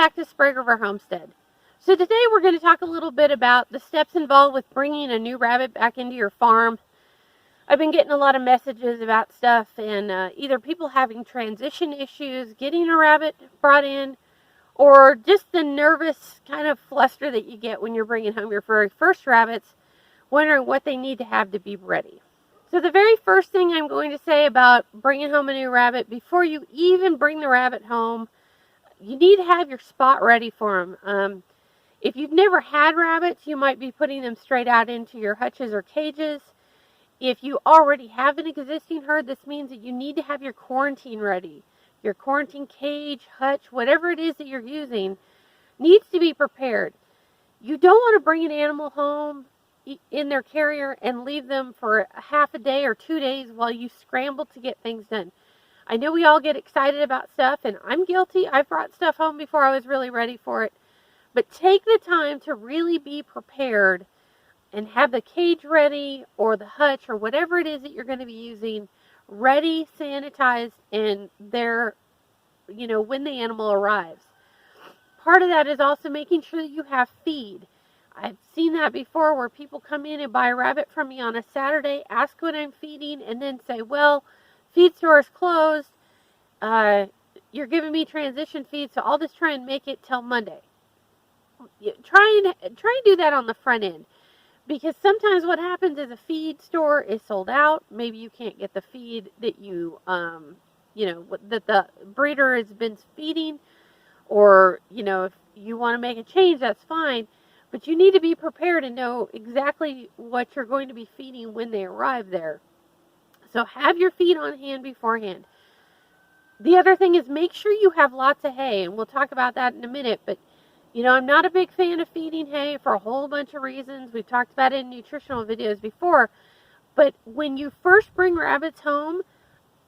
back to Sprague River Homestead. So today we're going to talk a little bit about the steps involved with bringing a new rabbit back into your farm. I've been getting a lot of messages about stuff and either people having transition issues, getting a rabbit brought in, or just the nervous kind of fluster that you get when you're bringing home your very first rabbits, wondering what they need to have to be ready. So the very first thing I'm going to say about bringing home a new rabbit, before you even bring the rabbit home, you need to have your spot ready for them. If you've never had rabbits, you might be putting them straight out into your hutches or cages. If you already have an existing herd, this means that you need to have your quarantine ready. Your quarantine cage, hutch, whatever it is that you're using, needs to be prepared. You don't want to bring an animal home in their carrier and leave them for a half a day or 2 days while you scramble to get things done. I know we all get excited about stuff, and I'm guilty. I've brought stuff home before I was really ready for it. But take the time to really be prepared and have the cage ready or the hutch or whatever it is that you're going to be using ready, sanitized, and there, when the animal arrives. Part of that is also making sure that you have feed. I've seen that before where people come in and buy a rabbit from me on a Saturday, ask what I'm feeding, and then say, well, feed store is closed. You're giving me transition feed, so I'll just try and make it till Monday. Try and do that on the front end, because sometimes what happens is a feed store is sold out. Maybe you can't get the feed that that the breeder has been feeding, or if you want to make a change, that's fine. But you need to be prepared and know exactly what you're going to be feeding when they arrive there. So have your feed on hand beforehand. The other thing is make sure you have lots of hay, and we'll talk about that in a minute. But, I'm not a big fan of feeding hay for a whole bunch of reasons. We've talked about it in nutritional videos before. But when you first bring rabbits home,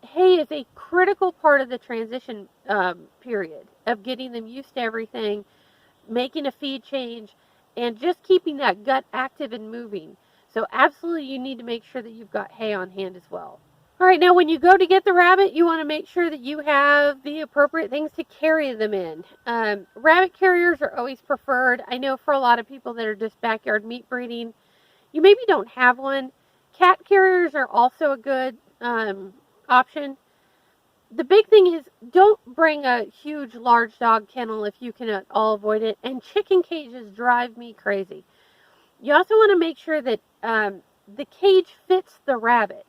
hay is a critical part of the transition period of getting them used to everything, making a feed change, and just keeping that gut active and moving. So absolutely you need to make sure that you've got hay on hand as well. All right, now when you go to get the rabbit, you want to make sure that you have the appropriate things to carry them in. Rabbit carriers are always preferred. I know for a lot of people that are just backyard meat breeding, you maybe don't have one. Cat carriers are also a good option. The big thing is don't bring a huge, large dog kennel if you can at all avoid it. And chicken cages drive me crazy. You also want to make sure that the cage fits the rabbit.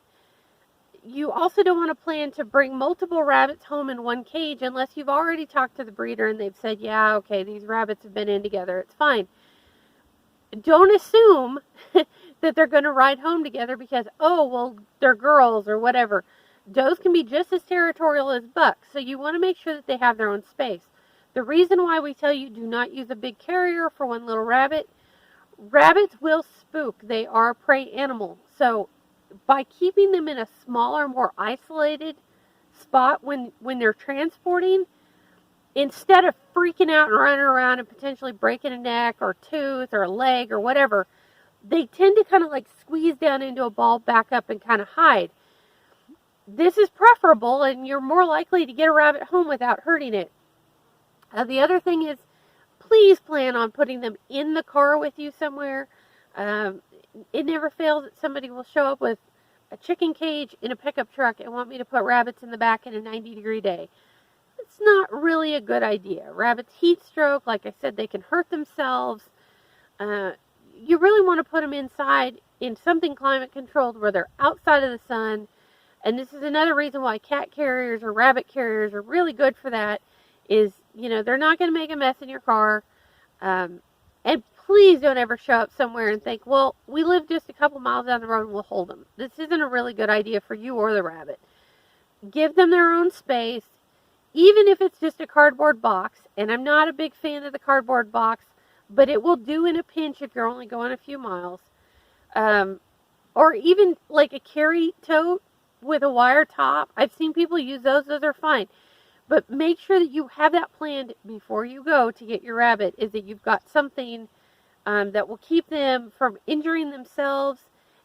You also don't want to plan to bring multiple rabbits home in one cage unless you've already talked to the breeder and they've said, yeah, okay, these rabbits have been in together. It's fine. Don't assume that they're going to ride home together because, oh, well, they're girls or whatever. Does can be just as territorial as bucks, so you want to make sure that they have their own space. The reason why we tell you do not use a big carrier for one little rabbit, rabbits will spook. They are a prey animal. So by keeping them in a smaller, more isolated spot when they're transporting, instead of freaking out and running around and potentially breaking a neck or tooth or a leg or whatever, they tend to kind of like squeeze down into a ball, back up, and kind of hide. This is preferable, and you're more likely to get a rabbit home without hurting it. The other thing is, please plan on putting them in the car with you somewhere. It never fails that somebody will show up with a chicken cage in a pickup truck and want me to put rabbits in the back in a 90-degree day. It's not really a good idea. Rabbits heat stroke, like I said, they can hurt themselves. You really want to put them inside in something climate controlled where they're outside of the sun. And this is another reason why cat carriers or rabbit carriers are really good for that is, they're not going to make a mess in your car. And please don't ever show up somewhere and think, well, we live just a couple miles down the road and we'll hold them. This isn't a really good idea for you or the rabbit. Give them their own space, even if it's just a cardboard box. And I'm not a big fan of the cardboard box, but it will do in a pinch if you're only going a few miles. Or even like a carry tote with a wire top. I've seen people use those. Those are fine. But make sure that you have that planned before you go to get your rabbit, is that you've got something that will keep them from injuring themselves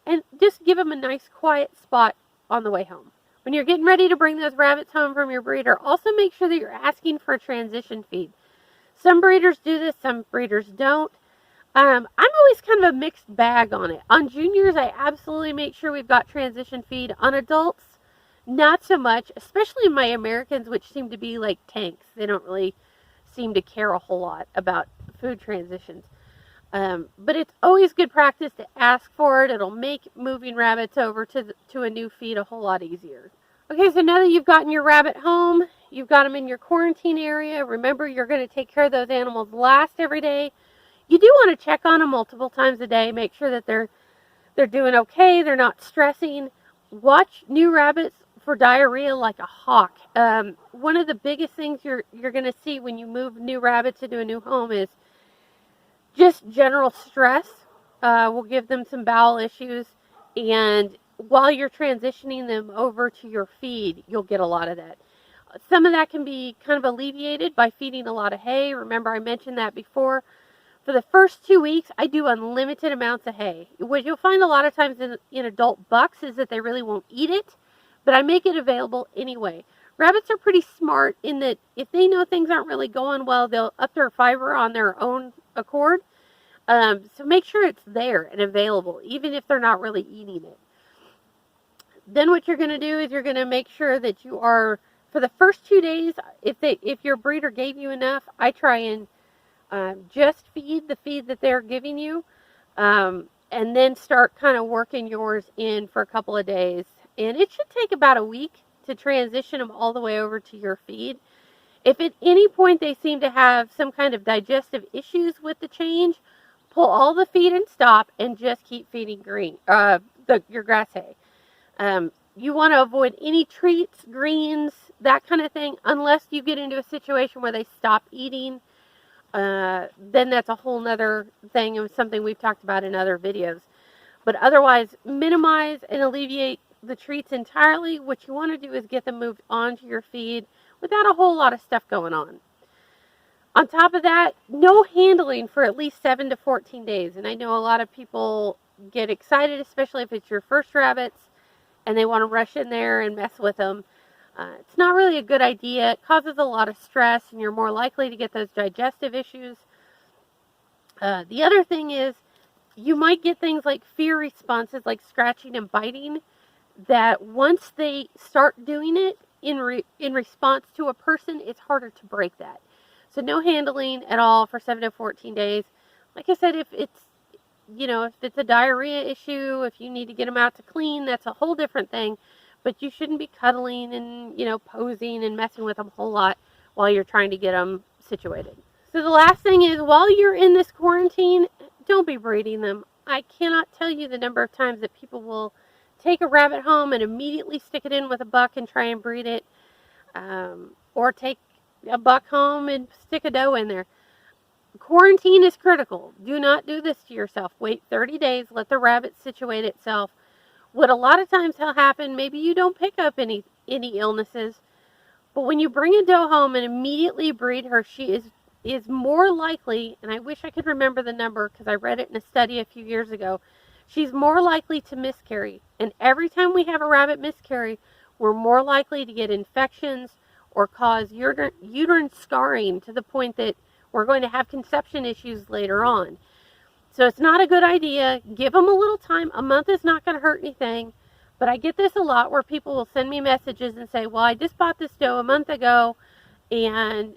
and just give them a nice quiet spot on the way home. When you're getting ready to bring those rabbits home from your breeder, also make sure that you're asking for a transition feed. Some breeders do this, some breeders don't. I'm always kind of a mixed bag on it. On juniors, I absolutely make sure we've got transition feed. On adults, not so much, especially my Americans, which seem to be like tanks. They don't really seem to care a whole lot about food transitions. But it's always good practice to ask for it. It'll make moving rabbits over to a new feed a whole lot easier. Okay, so now that you've gotten your rabbit home, you've got them in your quarantine area. Remember, you're going to take care of those animals last every day. You do want to check on them multiple times a day. Make sure that they're doing okay. They're not stressing. Watch new rabbits for diarrhea like a hawk. One of the biggest things you're going to see when you move new rabbits into a new home is just general stress. Will give them some bowel issues, and while you're transitioning them over to your feed, you'll get a lot of that. Some of that can be kind of alleviated by feeding a lot of hay. Remember, I mentioned that before. For the first 2 weeks, I do unlimited amounts of hay. What you'll find a lot of times in adult bucks is that they really won't eat it, but I make it available anyway. Rabbits are pretty smart in that if they know things aren't really going well, they'll up their fiber on their own accord. So make sure it's there and available, even if they're not really eating it. Then what you're going to do is you're going to make sure that you are, for the first 2 days, if your breeder gave you enough, I try and just feed the feed that they're giving you, and then start kind of working yours in for a couple of days. And it should take about a week to transition them all the way over to your feed. If at any point they seem to have some kind of digestive issues with the change, pull all the feed and stop and just keep feeding your grass hay. You want to avoid any treats, greens, that kind of thing, unless you get into a situation where they stop eating. Then that's a whole nother thing and something we've talked about in other videos. But otherwise, minimize and alleviate the treats entirely. What you want to do is get them moved onto your feed without a whole lot of stuff going on. On top of that, no handling for at least 7 to 14 days. And I know a lot of people get excited, especially if it's your first rabbits, and they want to rush in there and mess with them. It's not really a good idea. It causes a lot of stress, and you're more likely to get those digestive issues. The other thing is you might get things like fear responses, like scratching and biting, that once they start doing it in response to a person, it's harder to break that. So no handling at all for 7 to 14 days. Like I said, if it's a diarrhea issue, if you need to get them out to clean, that's a whole different thing. But you shouldn't be cuddling and, posing and messing with them a whole lot while you're trying to get them situated. So the last thing is, while you're in this quarantine, don't be breeding them. I cannot tell you the number of times that people will take a rabbit home and immediately stick it in with a buck and try and breed it. Or take a buck home and stick a doe in there. Quarantine is critical. Do not do this to yourself. Wait 30 days. Let the rabbit situate itself. What a lot of times will happen, maybe you don't pick up any illnesses, but when you bring a doe home and immediately breed her, she is more likely, and I wish I could remember the number because I read it in a study a few years ago, she's more likely to miscarry. And every time we have a rabbit miscarry, we're more likely to get infections or cause uterine scarring to the point that we're going to have conception issues later on. So it's not a good idea. Give them a little time. A month is not going to hurt anything. But I get this a lot where people will send me messages and say, well, I just bought this doe a month ago and,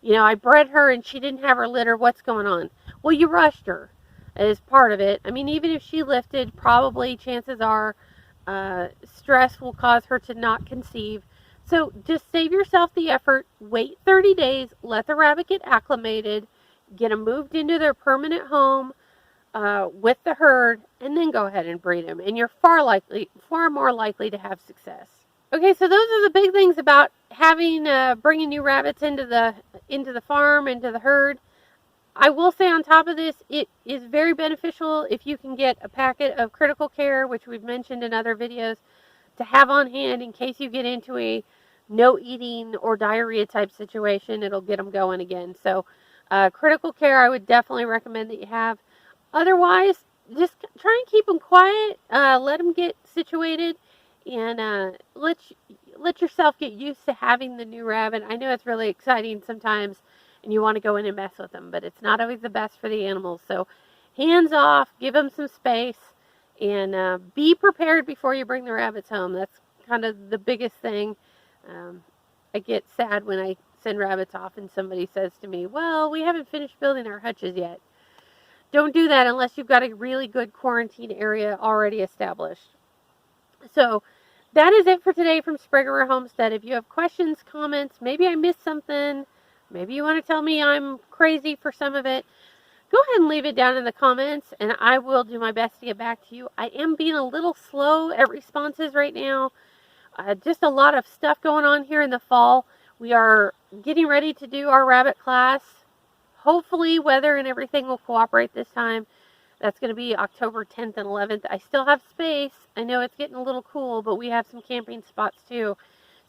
I bred her and she didn't have her litter. What's going on? Well, you rushed her as part of it. I mean, even if she lifted, probably chances are stress will cause her to not conceive. So just save yourself the effort. Wait 30 days. Let the rabbit get acclimated. Get them moved into their permanent home with the herd, and then go ahead and breed them, and you're far more likely to have success. Okay, so those are the big things about having bringing new rabbits into the farm, into the herd. I will say on top of this, it is very beneficial if you can get a packet of critical care, which we've mentioned in other videos, to have on hand in case you get into a no eating or diarrhea type situation. It'll get them going again. So critical care, I would definitely recommend that you have. Otherwise, just try and keep them quiet, let them get situated, and let yourself get used to having the new rabbit. I know it's really exciting sometimes, and you want to go in and mess with them. But it's not always the best for the animals. So hands off, give them some space, and be prepared before you bring the rabbits home. That's kind of the biggest thing. I get sad when I send rabbits off and somebody says to me, well, we haven't finished building our hutches yet. Don't do that unless you've got a really good quarantine area already established. So that is it for today from Springer Homestead. If you have questions, comments, maybe I missed something, maybe you want to tell me I'm crazy for some of it, go ahead and leave it down in the comments, and I will do my best to get back to you. I am being a little slow at responses right now. Just a lot of stuff going on here in the fall. We are getting ready to do our rabbit class. Hopefully weather and everything will cooperate this time. That's going to be October 10th and 11th. I still have space. I know it's getting a little cool, but we have some camping spots too.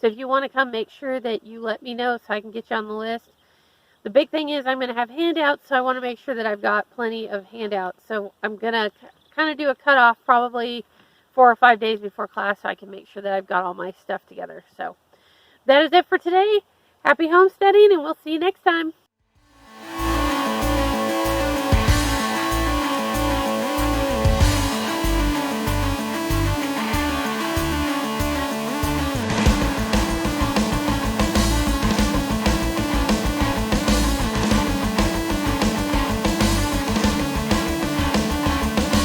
So if you want to come, make sure that you let me know so I can get you on the list. The big thing is I'm going to have handouts, so I want to make sure that I've got plenty of handouts. So I'm going to kind of do a cutoff probably 4 or 5 days before class so I can make sure that I've got all my stuff together. So that is it for today. Happy homesteading, and we'll see you next time.